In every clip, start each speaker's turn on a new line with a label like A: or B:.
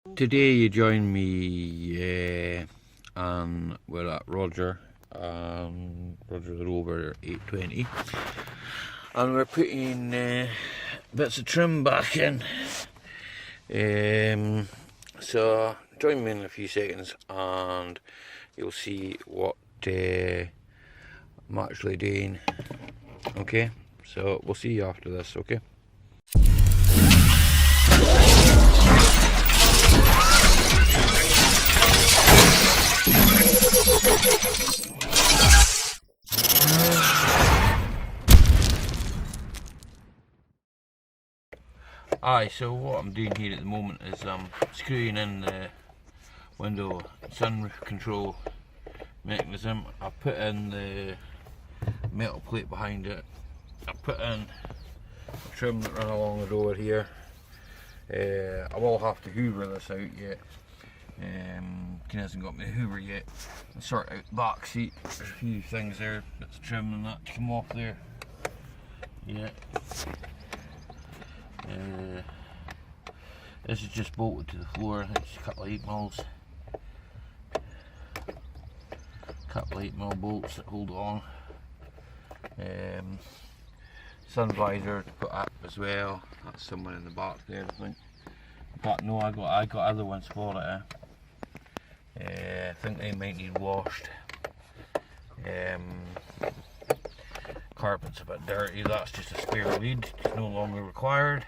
A: Today you join me and we're at Roger the Rover 820, and we're putting bits of trim back in. So join me in a few seconds and you'll see what I'm actually doing. Okay, so we'll see you after this. Okay. So what I'm doing here at the moment is I'm screwing in the window sunroof control mechanism. I put in the metal plate behind it. I put in a trim that ran along the door here. I will have to hoover this out yet. Ken hasn't got me a hoover yet. I'll sort out the back seat. There's a few things there, bits of trim and that to come off there. Yeah. This is just bolted to the floor. It's a couple of 8mm. Couple of 8mm bolts that hold it on. Sun visor to put up as well. That's somewhere in the back there, I think. But no, I got other ones for it. I think they might need washed. Carpet's a bit dirty. That's just a spare lead. It's no longer required.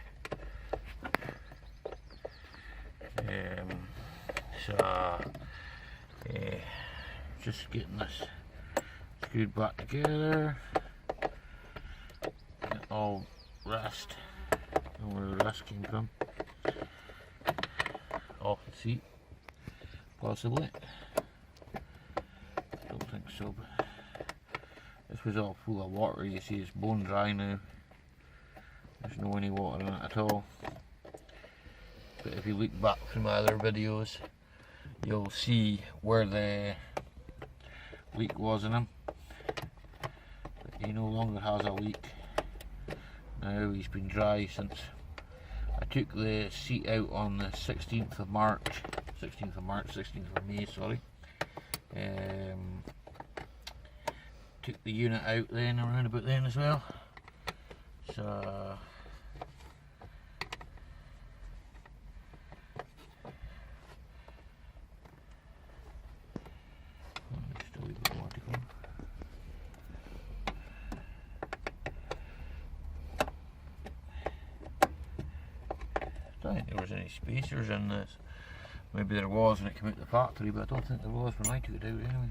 A: Just getting this screwed back together. Get all rust. Don't know where the rust came from. Off the seat, possibly. Don't think so. But this was all full of water. You see, it's bone dry now. There's no any water in it at all. But if you look back through my other videos, you'll see where the leak was in him. But he no longer has a leak. Now he's been dry since I took the seat out on the 16th of May, sorry. Took the unit out then, around about then as well. So just a wee bit more to go. I don't think there was any spacers in this. Maybe there was when it came out of the factory, but I don't think there was when I took it out anyway.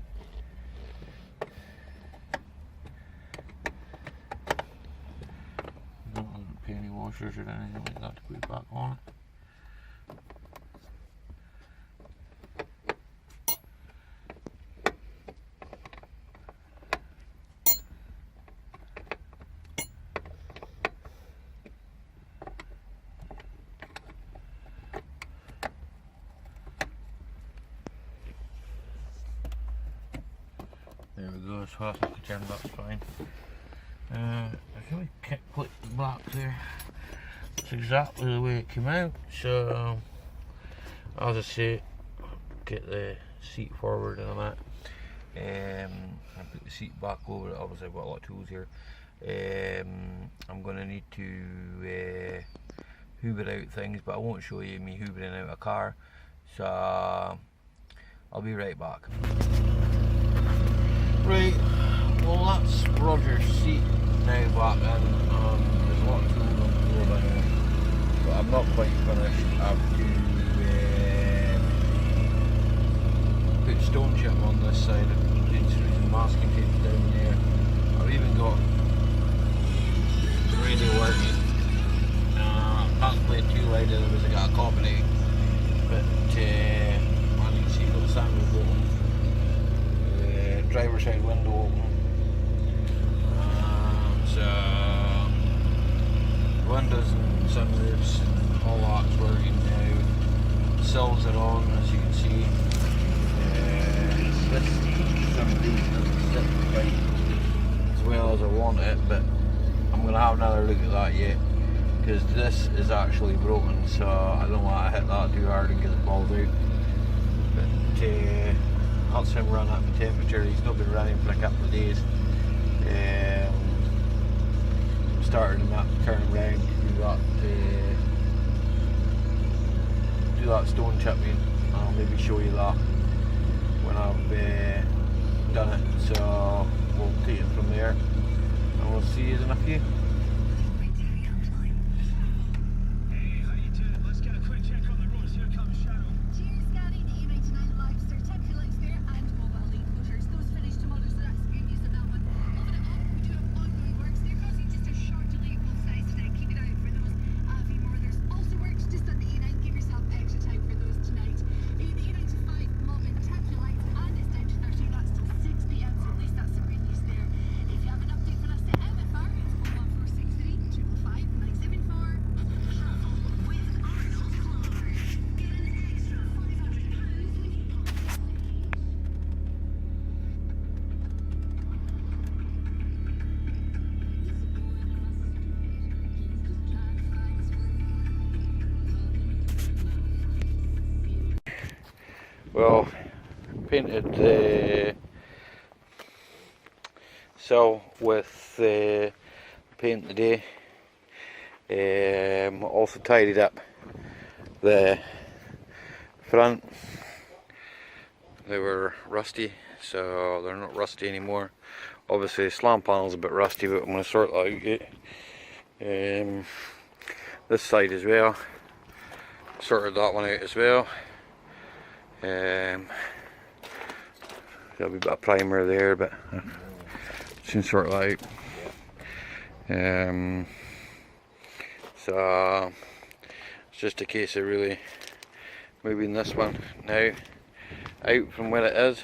A: Don't have penny washers or anything like that to put it back on it. There we go, as far as I can turn, that's fine. There's a wee kick plate back there. That's exactly the way it came out. So, as I say, get the seat forward and all that. I put the seat back over it. Obviously I've got a lot of tools here. I'm going to need to hoover out things, but I won't show you me hoovering out a car. So, I'll be right back. Right, well that's Roger's seat now back in. There's a lot of tools on the floor by now, but I'm not quite finished. I have to put stone chip on this side and doing some masking tape down there. I've even got the radio working. Can't play it too loud otherwise I got a copyright, but as you can see, got the sunroof open. Driver's side window open. So windows and sunroofs, all that's working now. The sills are on, as you can see. This doesn't sit right as well as I want it, but I'm going to have another look at that yet. because this is actually broken, so I don't want to hit that too hard and get the balls out. But that's him run at the temperature. He's not been running for a couple of days. Started him up, turn him round, do that stone chipping. I'll maybe show you that when I've done it. So we'll take it from there, and we'll see you in a few. Well, painted the sill with paint today. Also tidied up the front. They were rusty, so they're not rusty anymore. Obviously the slam panel's a bit rusty, but I'm going to sort that out. This side as well, sorted that one out as well. There'll be a bit of primer there, but soon sort that out. So it's just a case of really moving this one now out from where it is.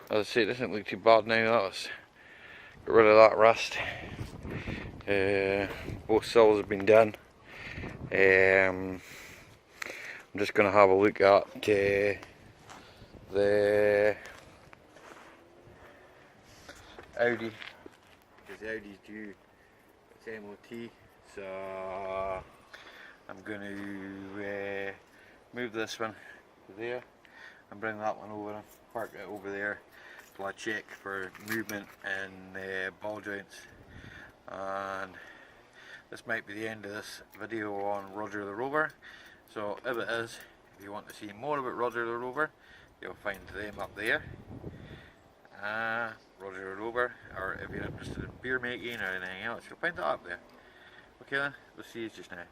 A: As I say, it doesn't look too bad now. Let's get rid of that rust. Both sills have been done. I'm just going to have a look at the Audi, because the Audi's due its MOT, so I'm going to move this one to there and bring that one over and park it over there while I check for movement and ball joints. And this might be the end of this video on Roger the Rover. So if it is, if you want to see more about Roger the Rover, you'll find them up there. Roger the Rover, or if you're interested in beer making or anything else, you'll find that up there. Okay then, we'll see you just now.